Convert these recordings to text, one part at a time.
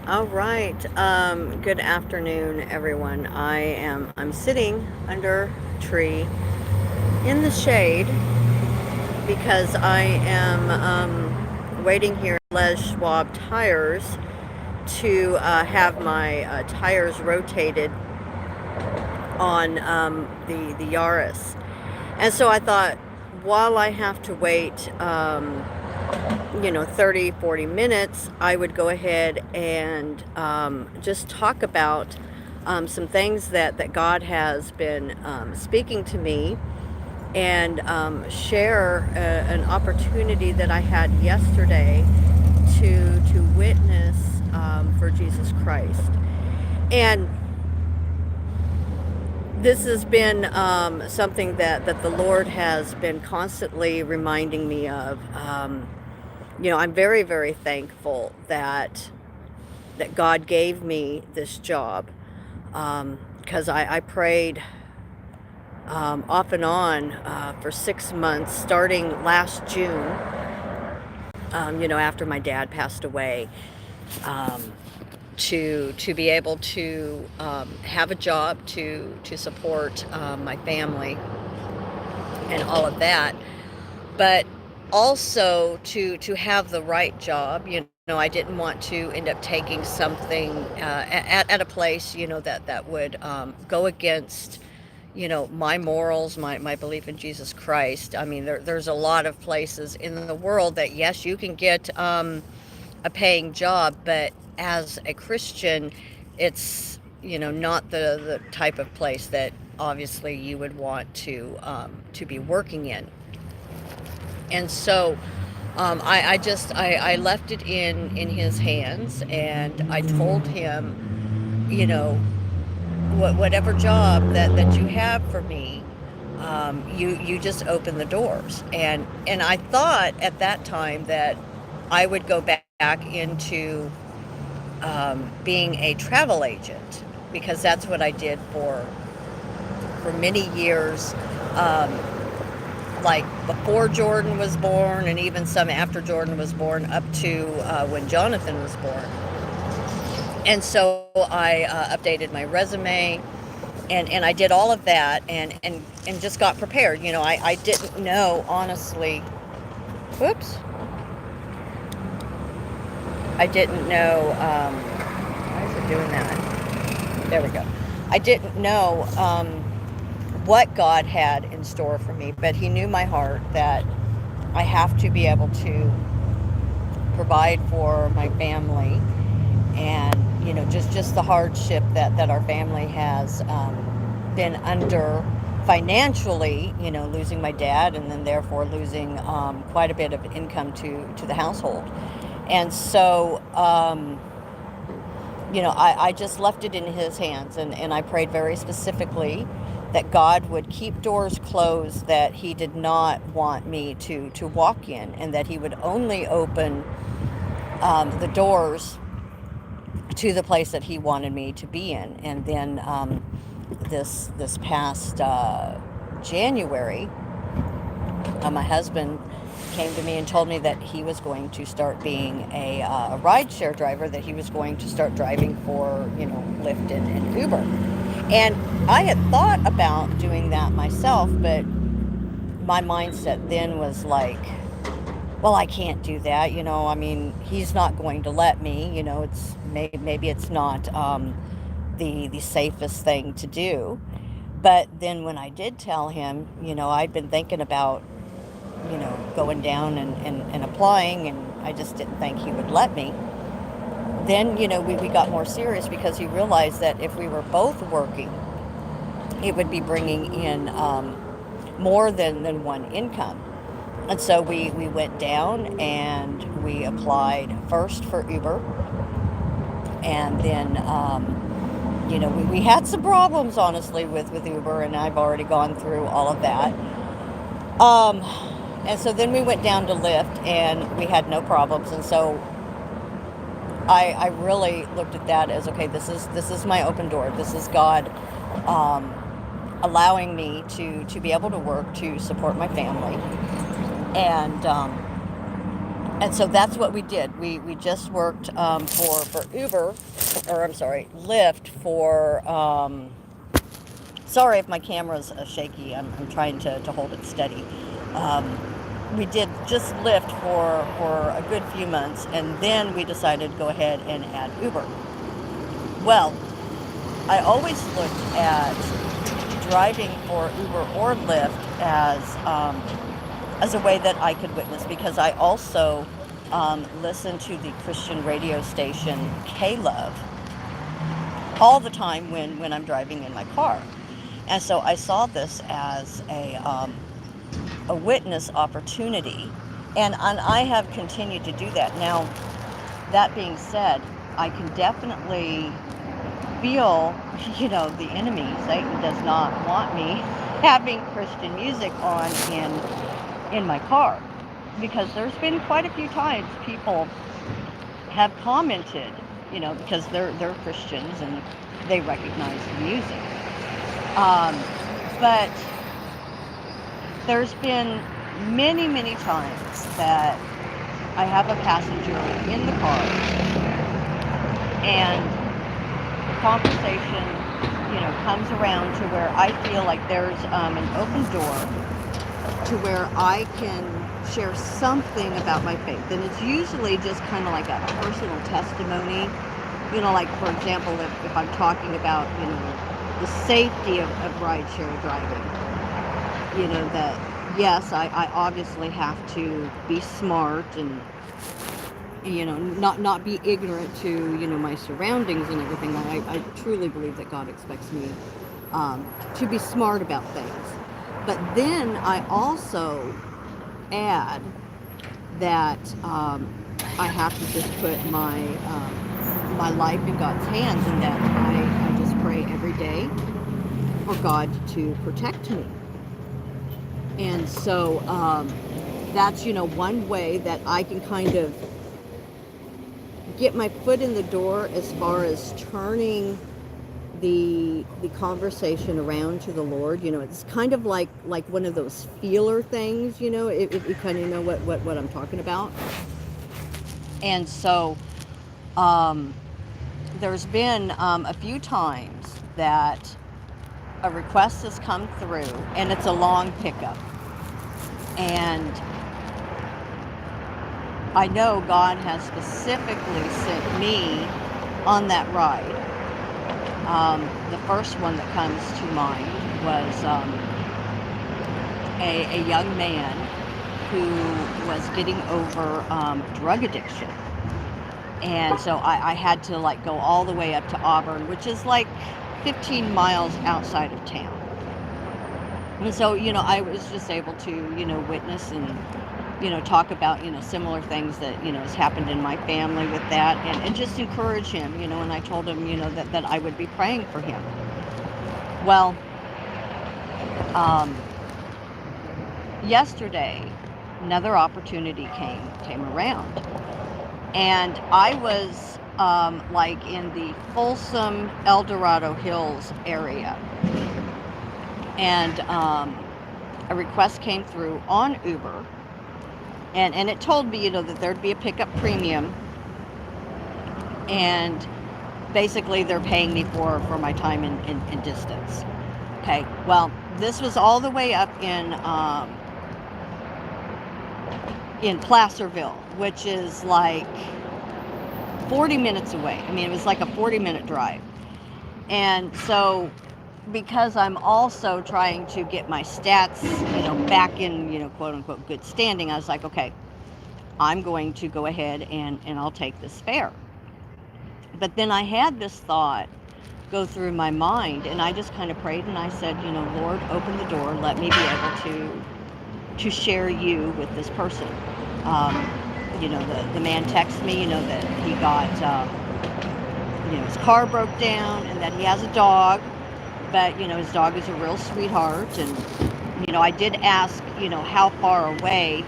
All right. Good afternoon, everyone. I'm sitting under a tree in the shade because I am waiting here at Les Schwab Tires to have my tires rotated on the Yaris. And so I thought, while I have to wait 30, 40 minutes, I would go ahead and just talk about some things that God has been speaking to me, and share an opportunity that I had yesterday to witness for Jesus Christ. And this has been something that the Lord has been constantly reminding me of. I'm very, very thankful that God gave me this job, because I prayed off and on for 6 months, starting last June. After my dad passed away, um, to be able to have a job to support my family and all of that, but also to have the right job. I didn't want to end up taking something at a place, that would go against, my morals, my belief in Jesus Christ. I mean, there's a lot of places in the world that, yes, you can get a paying job, but as a Christian, it's, not the type of place that obviously you would want to be working in. And so I left it in his hands, and I told him, whatever job that you have for me, you just open the doors. And I thought at that time that I would go back into being a travel agent, because that's what I did for many years. Um, like before Jordan was born, and even some after Jordan was born, up to when Jonathan was born. And so I updated my resume, and I did all of that, and just got prepared. I didn't know, honestly. Whoops. I didn't know. Why is it doing that? There we go. I didn't know what God had in store for me, but He knew my heart that I have to be able to provide for my family, and just the hardship that our family has been under financially, losing my dad, and then therefore losing quite a bit of income to the household. And so I just left it in his hands, and I prayed very specifically that God would keep doors closed that He did not want me to walk in, and that He would only open the doors to the place that He wanted me to be in. And then this past January, my husband came to me and told me that he was going to start being a rideshare driver, that he was going to start driving for, Lyft and Uber. And I had thought about doing that myself, but my mindset then was like, well, I can't do that. I mean, he's not going to let me. It's maybe it's not the safest thing to do. But then when I did tell him, I'd been thinking about, going down and applying, and I just didn't think he would let me. Then, we got more serious, because he realized that if we were both working, it would be bringing in more than one income. And so we went down and we applied first for Uber. And then, we had some problems, honestly, with Uber, and I've already gone through all of that. Um, and so then we went down to Lyft, and we had no problems. And so I really looked at that as, okay, this is my open door. This is God um, allowing me to be able to work to support my family. And And so that's what we did. We just worked for Uber, or I'm sorry, Lyft for, sorry if my camera's shaky. I'm trying to hold it steady. Um, we did just Lyft for a good few months, and then we decided to go ahead and add Uber. Well, I always looked at driving for Uber or Lyft as a way that I could witness, because I also listen to the Christian radio station K-Love all the time when I'm driving in my car. And so I saw this as a witness opportunity, and I have continued to do that. Now, that being said, I can definitely feel, the enemy, Satan, does not want me having Christian music on in my car, because there's been quite a few times people have commented, because they're Christians and they recognize the music. But there's been many times that I have a passenger in the car, and the conversation, comes around to where I feel like there's an open door to where I can share something about my faith. And it's usually just kind of like a personal testimony, like, for example, if I'm talking about, the safety of rideshare driving, that yes, I obviously have to be smart and, not be ignorant to, my surroundings and everything. I truly believe that God expects me to be smart about things. But then I also add that I have to just put my life in God's hands, and that I just pray every day for God to protect me. And so that's, one way that I can kind of get my foot in the door as far as turning the conversation around to the Lord. It's kind of like one of those feeler things, if you kind of know what I'm talking about. And so there's been a few times that a request has come through, and it's a long pickup, and I know God has specifically sent me on that ride. The first one that comes to mind was a young man who was getting over drug addiction. And so I had to go all the way up to Auburn, which is 15 miles outside of town. And so, I was just able to, witness and, talk about, similar things that, has happened in my family with that, and just encourage him, and I told him, that I would be praying for him. Well, yesterday, another opportunity came around, and I was in the Folsom El Dorado Hills area, and a request came through on Uber, and it told me, that there'd be a pickup premium, and basically they're paying me for my time and distance. Okay, well, this was all the way up in Placerville, which is 40 minutes away. I mean, it was a 40-minute drive. And so, because I'm also trying to get my stats, back in, quote unquote, good standing, I was like, okay, I'm going to go ahead and I'll take this fare. But then I had this thought go through my mind, and I just kind of prayed, and I said, Lord, open the door, let me be able to share you with this person. The man texted me, that he got, his car broke down, and that he has a dog, but, his dog is a real sweetheart. And, I did ask, how far away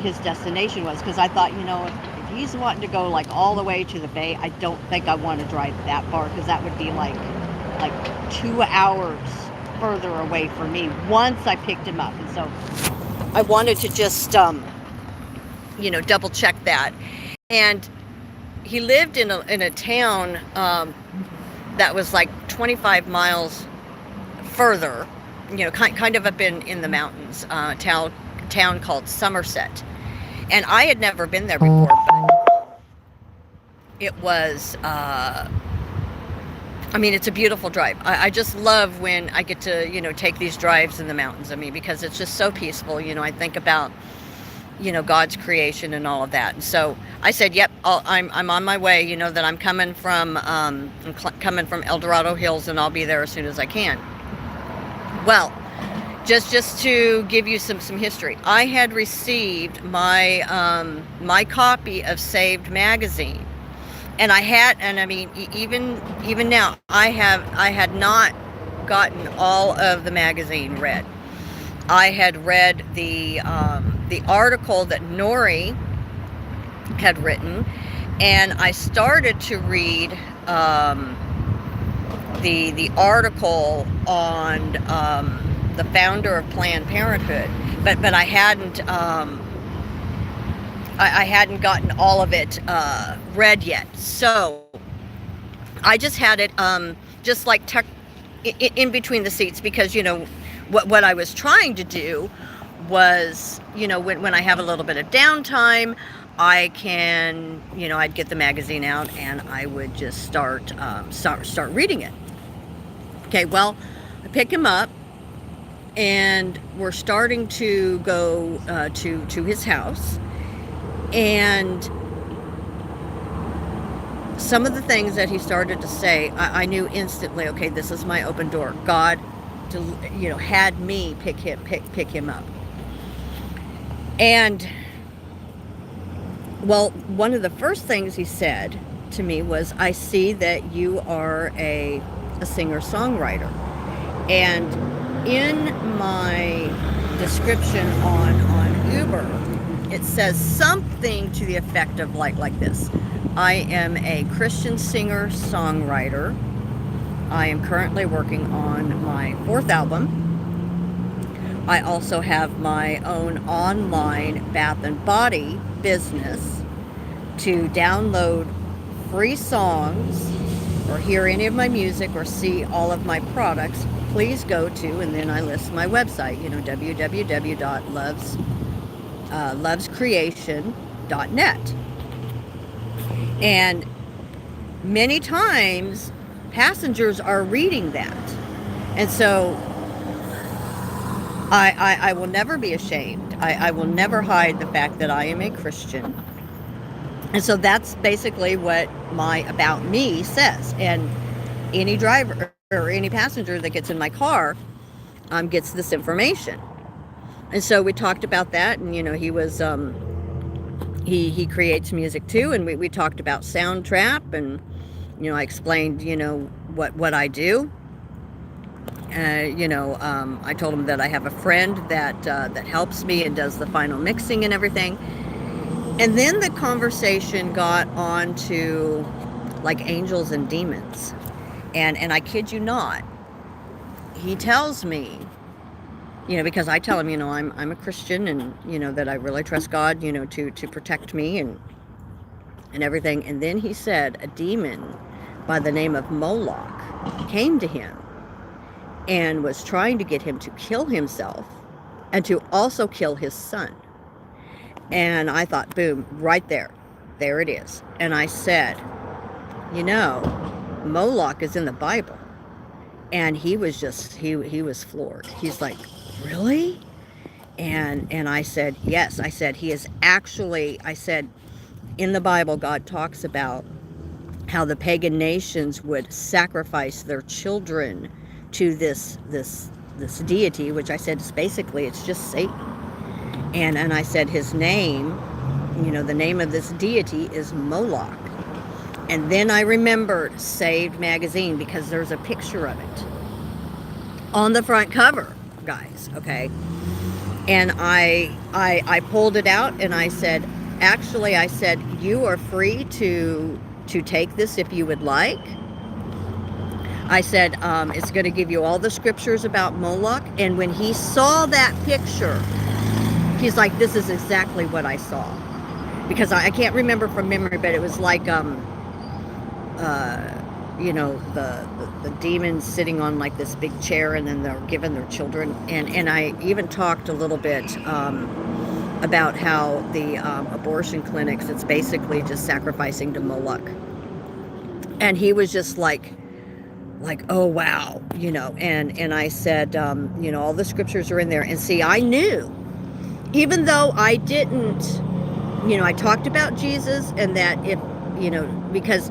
his destination was, because I thought, if he's wanting to go all the way to the bay, I don't think I want to drive that far, because that would be like 2 hours further away from me once I picked him up. And so I wanted to just double check that. And he lived in a town that was like 25 miles further, kind of up in the mountains, town called Somerset. And I had never been there before, but it was, it's a beautiful drive. I just love when I get to, take these drives in the mountains. Because it's just so peaceful. I think about, God's creation and all of that. And so I said, yep, I'm on my way, that I'm coming from El Dorado Hills, and I'll be there as soon as I can. Well, just to give you some history, I had received my copy of Saved magazine. And even now, I had not gotten all of the magazine read. I had read the article that Nori had written, and I started to read the article on the founder of Planned Parenthood, but I hadn't. I hadn't gotten all of it read yet, so I just had it just like tucked in between the seats, because what I was trying to do was, when I have a little bit of downtime, I can, I'd get the magazine out and I would just start reading it. Okay, well, I pick him up and we're starting to go to his house. And some of the things that he started to say, I knew instantly, okay, this is my open door. God, had me pick him up. And, well, one of the first things he said to me was, I see that you are a singer-songwriter. And in my description on Uber, it says something to the effect of like this. I am a Christian singer-songwriter. I am currently working on my 4th album. I also have my own online bath and body business. To download free songs or hear any of my music or see all of my products, please go to, and then I list my website, www.lovescreation.net. And many times passengers are reading that. And so I will never be ashamed. I will never hide the fact that I am a Christian. And so that's basically what my About Me says. And any driver or any passenger that gets in my car gets this information. And so we talked about that, and he was he creates music too, and we talked about Soundtrap, and I explained what I do. I told him that I have a friend that helps me and does the final mixing and everything. And then the conversation got on to like angels and demons, and I kid you not, he tells me, because I tell him, I'm a Christian, and, that I really trust God, to protect me and everything. And then he said a demon by the name of Moloch came to him and was trying to get him to kill himself and to also kill his son. And I thought, boom, right there it is. And I said, Moloch is in the Bible. And he was he was floored. He's like, really? And I said, yes. I said, he is actually, I said, in the Bible, God talks about how the pagan nations would sacrifice their children to this deity, which I said is basically, it's just Satan. And I said, his name, the name of this deity is Moloch. And then I remembered Saved magazine, because there's a picture of it on the front cover, guys, okay? And I pulled it out, and I said, actually, I said, you are free to take this if you would like. I said, it's going to give you all the scriptures about Moloch. And when he saw that picture, he's like, this is exactly what I saw. because I can't remember from memory, but it was like you know, the demons sitting on like this big chair, and then they're given their children. And I even talked a little bit about how the abortion clinics, it's basically just sacrificing to Moloch. And he was just like, oh wow, you know. And I said, you know, all the scriptures are in there. And see, I knew, even though I didn't, you know, I talked about Jesus, and that if, you know, because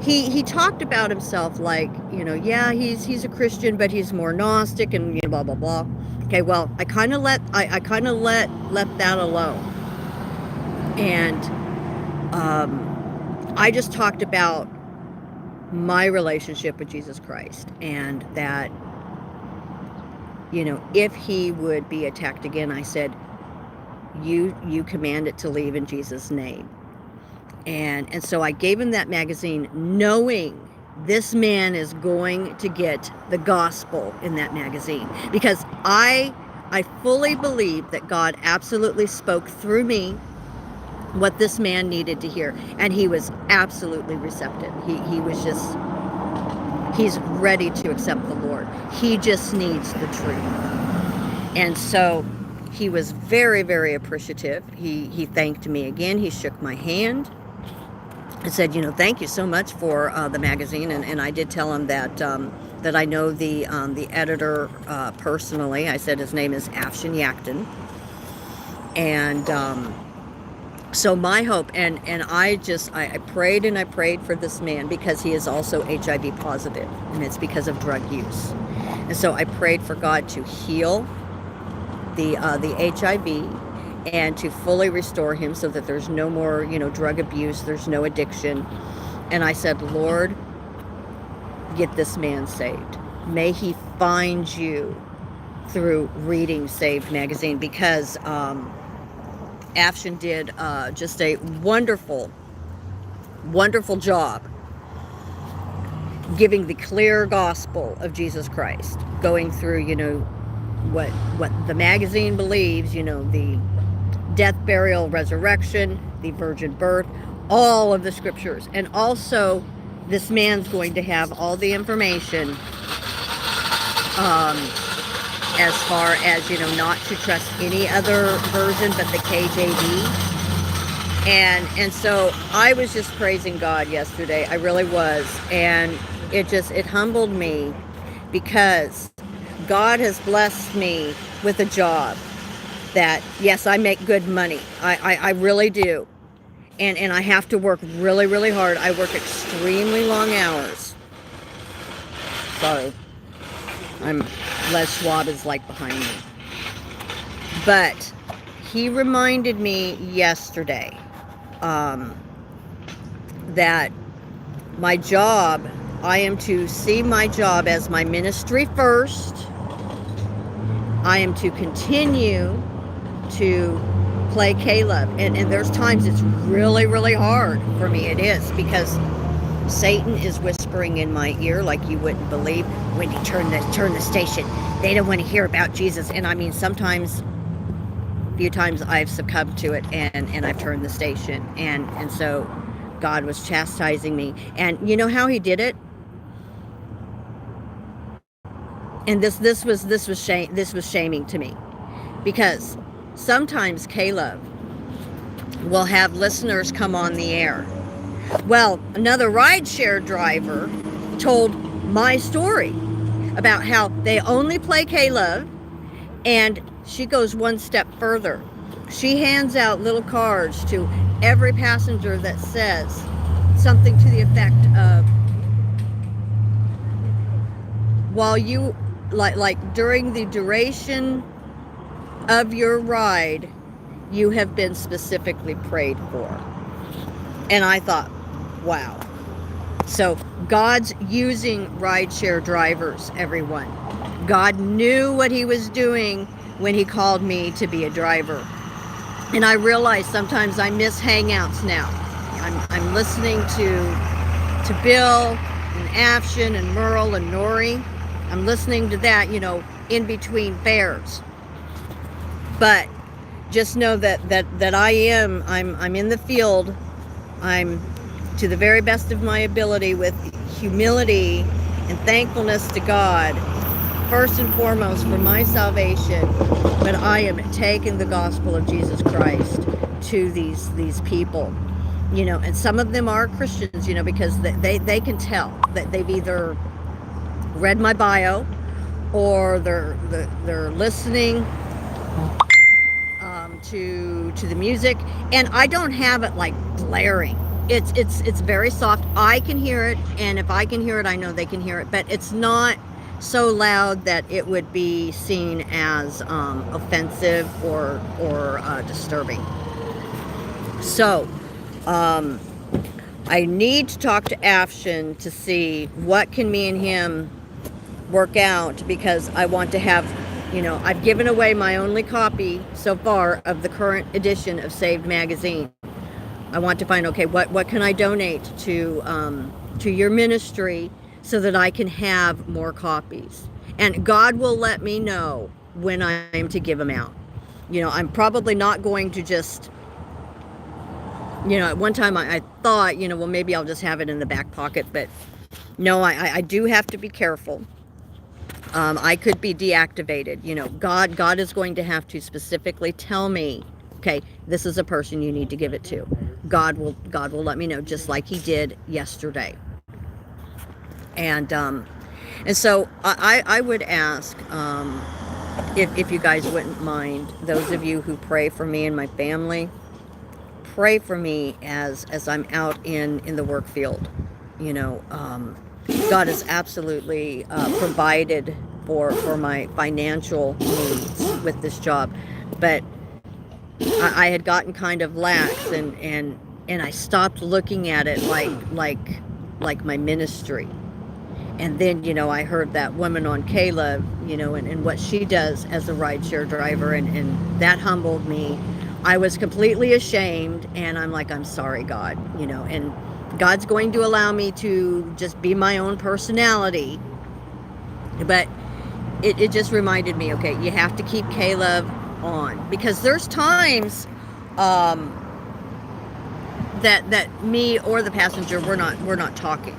he talked about himself like, you know, yeah, he's a Christian, but he's more Gnostic, and, you know, blah blah blah. Okay, well, I kind of let that alone, and I just talked about my relationship with Jesus Christ, and that, you know, if he would be attacked again, I said, you command it to leave in Jesus' name. And so I gave him that magazine, knowing this man is going to get the gospel in that magazine, because I fully believe that God absolutely spoke through me what this man needed to hear, and he was absolutely receptive. He was just, he's ready to accept the Lord. He just needs the truth. And so he was very, very appreciative. He thanked me again. He shook my hand. I said, you know, thank you so much for the magazine, and I did tell him that that I know the editor personally. I said his name is Afshin Yakton, and so my hope, and I prayed and I prayed for this man, because he is also HIV positive, and it's because of drug use, and so I prayed for God to heal the HIV, and to fully restore him, so that there's no more, you know, drug abuse, there's no addiction. And I said, Lord, get this man saved. May he find you through reading Saved magazine, because Afshin did just a wonderful, wonderful job giving the clear gospel of Jesus Christ, going through, you know, what the magazine believes, you know, the death, burial, resurrection, the virgin birth, all of the scriptures. And also, this man's going to have all the information as far as, you know, not to trust any other version but the KJV. And so I was just praising God yesterday. I really was. And it humbled me, because God has blessed me with a job that, yes, I make good money. I really do. And I have to work really, really hard. I work extremely long hours. Sorry. Les Schwab is like behind me. But he reminded me yesterday that my job, I am to see my job as my ministry first. I am to continue to play Caleb, and there's times it's really, really hard for me. It is, because Satan is whispering in my ear like you wouldn't believe. Wendy, turn the station. They don't want to hear about Jesus. And I mean, sometimes, a few times I've succumbed to it, and I've turned the station, and so God was chastising me. And you know how he did it? And this was shaming to me, because sometimes Caleb will have listeners come on the air. Well, another rideshare driver told my story about how they only play Caleb, and she goes one step further. She hands out little cards to every passenger that says something to the effect of, while you, like during the duration of your ride, you have been specifically prayed for. And I thought, wow. So God's using rideshare drivers, everyone. God knew what he was doing when he called me to be a driver. And I realize sometimes I miss hangouts now. I'm listening to Bill and Afshin and Merle and Nori. I'm listening to that, you know, in between fares. But just know that I'm in the field. I'm, to the very best of my ability, with humility and thankfulness to God, first and foremost for my salvation, but I am taking the gospel of Jesus Christ to these people, and some of them are Christians, because they can tell that they've either read my bio, or they're listening to the music, and I don't have it like blaring. It's very soft. I can hear it, and if I can hear it, I know they can hear it, but it's not so loud that it would be seen as offensive or disturbing. So I need to talk to Afshin to see what can me and him work out, because I want to have, I've given away my only copy so far of the current edition of Saved Magazine. I want to find, okay, what can I donate to your ministry so that I can have more copies. And God will let me know when I'm to give them out. I'm probably not going to just, at one time I thought, well, maybe I'll just have it in the back pocket, but no, I do have to be careful. I could be deactivated. God is going to have to specifically tell me, okay, this is a person you need to give it to. God will let me know, just like he did yesterday. And so I would ask, if you guys wouldn't mind, those of you who pray for me and my family, pray for me as I'm out in the work field. God has absolutely provided for my financial needs with this job, but I had gotten kind of lax, and I stopped looking at it like my ministry. And then, I heard that woman on Caleb, and what she does as a rideshare driver, and that humbled me. I was completely ashamed, and I'm like, I'm sorry, God, and God's going to allow me to just be my own personality. But it just reminded me, okay, you have to keep Caleb on, because there's times that me or the passenger, we're not talking.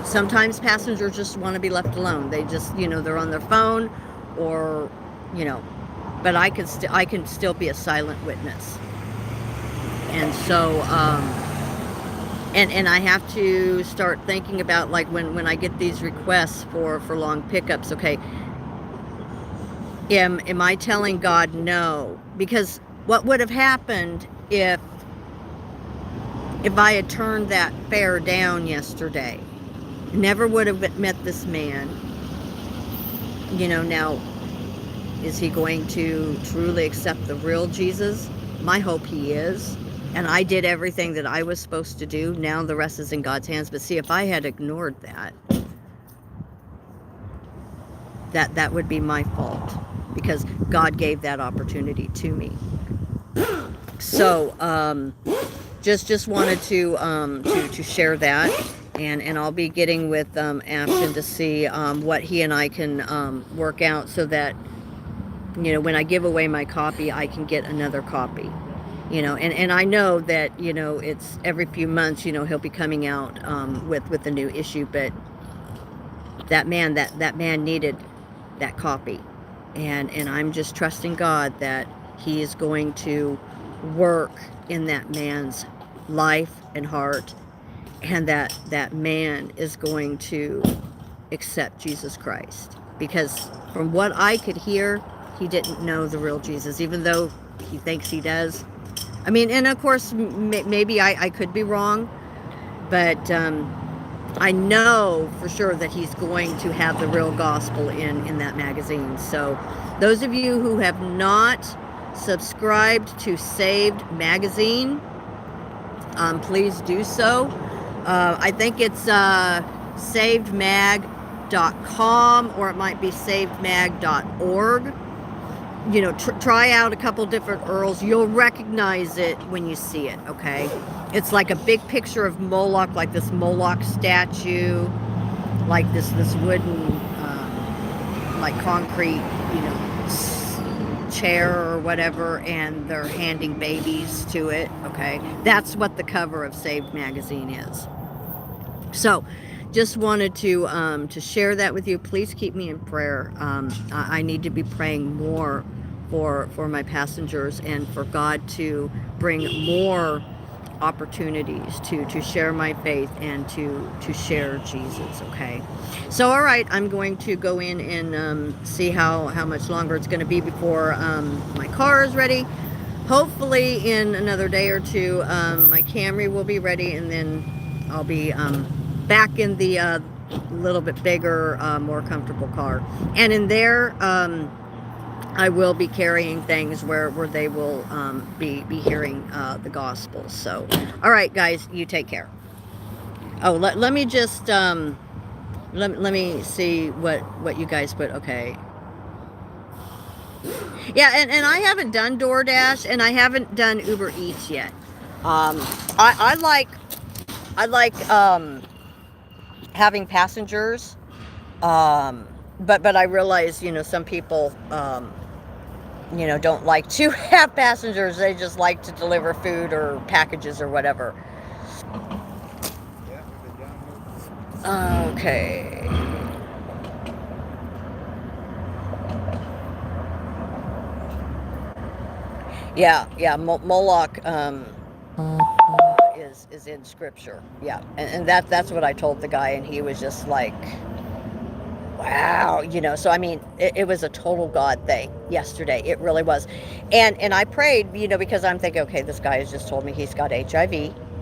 Sometimes passengers just want to be left alone. They just, they're on their phone, or, but I can still be a silent witness. And so, and I have to start thinking about, like, when I get these requests for long pickups, okay, am I telling God no? Because what would have happened if I had turned that fare down yesterday? Never would have met this man. Now, is he going to truly accept the real Jesus? My hope he is. And I did everything that I was supposed to do. Now the rest is in God's hands. But see, if I had ignored that would be my fault, because God gave that opportunity to me. So just wanted to share that, and I'll be getting with Afshin to see what he and I can work out, so that when I give away my copy, I can get another copy. And I know that it's every few months he'll be coming out with a new issue, but that man needed that copy, and I'm just trusting God that he is going to work in that man's life and heart, and that man is going to accept Jesus Christ, because from what I could hear, he didn't know the real Jesus, even though he thinks he does. I mean, and of course, maybe I could be wrong, but I know for sure that he's going to have the real gospel in that magazine. So those of you who have not subscribed to Saved Magazine, please do so. I think it's savedmag.com, or it might be savedmag.org. Try out a couple different URLs. You'll recognize it when you see it, okay? It's like a big picture of Moloch, like this Moloch statue, like this wooden, like concrete, chair or whatever, and they're handing babies to it. Okay, that's what the cover of Saved magazine is. So just wanted to share that with you. Please keep me in prayer. I need to be praying more for my passengers, and for God to bring more opportunities to share my faith and to share Jesus. Okay, so all right, I'm going to go in and see how much longer it's going to be before my car is ready. Hopefully in another day or two, my Camry will be ready, and then I'll be back in the little bit bigger, more comfortable car. And in there, I will be carrying things where they will be hearing the gospel. So, all right, guys, you take care. Oh, let me just let me see what you guys put. Okay. Yeah, and I haven't done DoorDash, and I haven't done Uber Eats yet. I like having passengers, but I realize, some people don't like to have passengers. They just like to deliver food or packages or whatever. Okay. Yeah, Moloch is in scripture. Yeah, and that's what I told the guy, and he was just like, wow, so I mean, it was a total God thing yesterday. It really was. And I prayed, because I'm thinking, okay, this guy has just told me he's got HIV.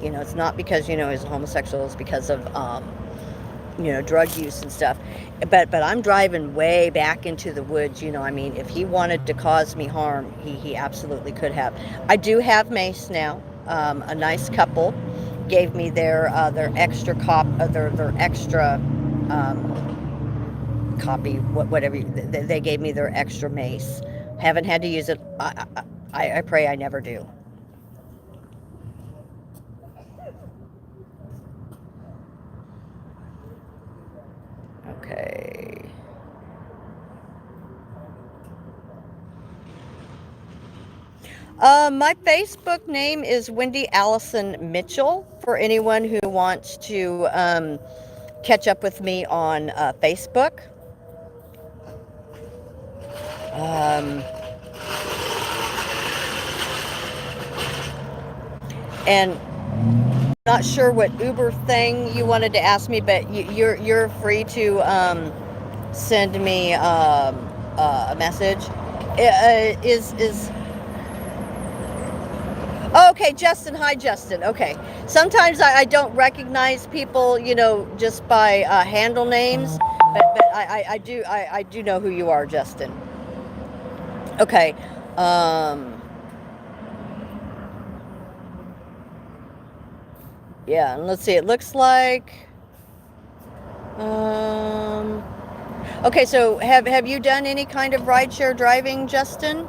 It's not because, he's homosexual, it's because of drug use and stuff. But I'm driving way back into the woods. I mean, if he wanted to cause me harm, he absolutely could have. I do have mace now. A nice couple gave me their extra their extra copy, whatever. They gave me their extra mace. Haven't had to use it. I pray I never do. Okay. My Facebook name is Wendy Allison Mitchell, for anyone who wants to catch up with me on Facebook. And not sure what Uber thing you wanted to ask me, but you're free to send me a message. Is oh, okay, Justin. Hi, Justin. Okay. Sometimes I don't recognize people, just by handle names, but I do know who you are, Justin. Okay. Yeah, and let's see. It looks like. Okay, so have you done any kind of rideshare driving, Justin?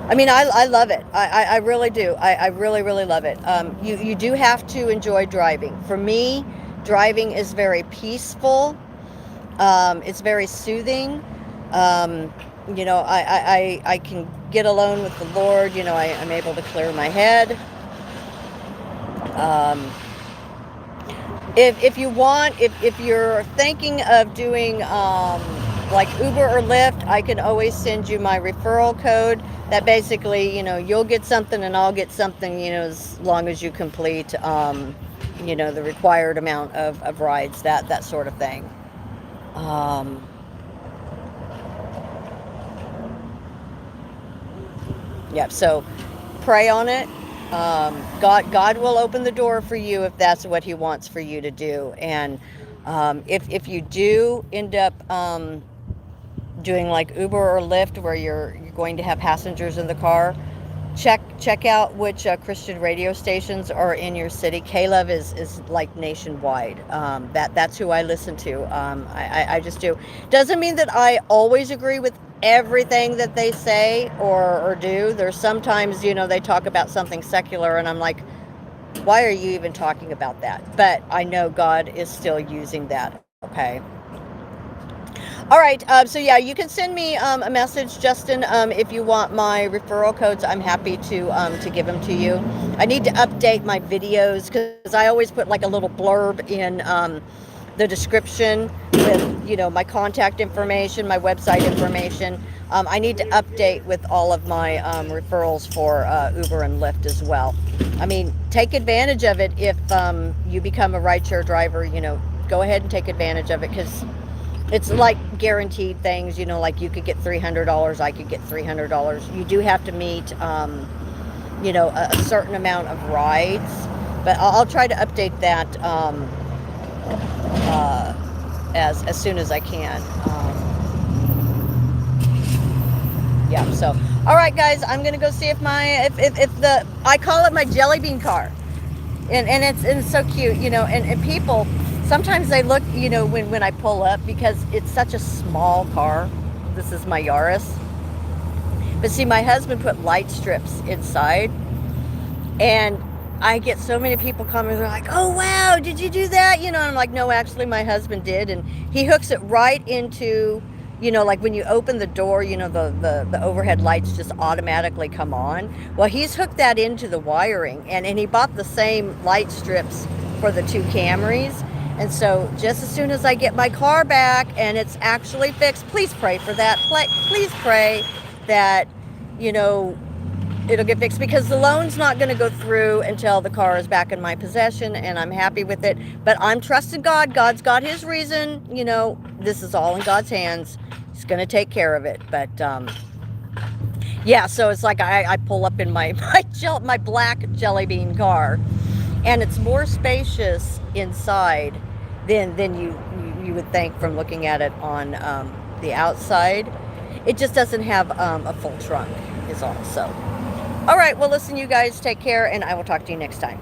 I mean, I love it. I really do. I really, really love it. You do have to enjoy driving. For me, driving is very peaceful. It's very soothing. I can get alone with the Lord. I'm able to clear my head. If you want, if you're thinking of doing like Uber or Lyft, I can always send you my referral code. That basically, you'll get something and I'll get something, as long as you complete, the required amount of rides, that sort of thing. Yep. So pray on it. God will open the door for you if that's what He wants for you to do. And if you do end up doing like Uber or Lyft, where you're going to have passengers in the car, check out which Christian radio stations are in your city. K-Love is like nationwide. That's who I listen to. I just do. Doesn't mean that I always agree with everything that they say or do. There's sometimes, they talk about something secular and I'm like, why are you even talking about that? But I know God is still using that. Okay. All right. So yeah, you can send me a message, Justin. If you want my referral codes, I'm happy to give them to you. I need to update my videos because I always put like a little blurb in the description with my contact information, my website information. I need to update with all of my referrals for Uber and Lyft as well. I mean, take advantage of it if you become a rideshare driver. Go ahead and take advantage of it because it's like guaranteed things. Like you could get $300, I could get $300. You do have to meet, a certain amount of rides, but I'll try to update that as soon as I can. Yeah. So, all right, guys, I'm gonna go see if I call it my jelly bean car, and it's so cute, and people sometimes they look, when I pull up because it's such a small car. This is my Yaris, but see, my husband put light strips inside, and I get so many people coming. They're like, "Oh wow, did you do that?" And I'm like, "No, actually, my husband did," and he hooks it right into. Like when you open the door, the overhead lights just automatically come on. Well, he's hooked that into the wiring, and he bought the same light strips for the two Camrys. And so just as soon as I get my car back and it's actually fixed, please pray for that. Please pray that, it'll get fixed because the loan's not going to go through until the car is back in my possession and I'm happy with it. But I'm trusting God. God's got his reason. This is all in God's hands. He's going to take care of it. But yeah, so it's like I pull up in my black jelly bean car, and it's more spacious inside than you would think from looking at it on the outside. It just doesn't have a full trunk is all. So all right, well, listen, you guys take care, and I will talk to you next time.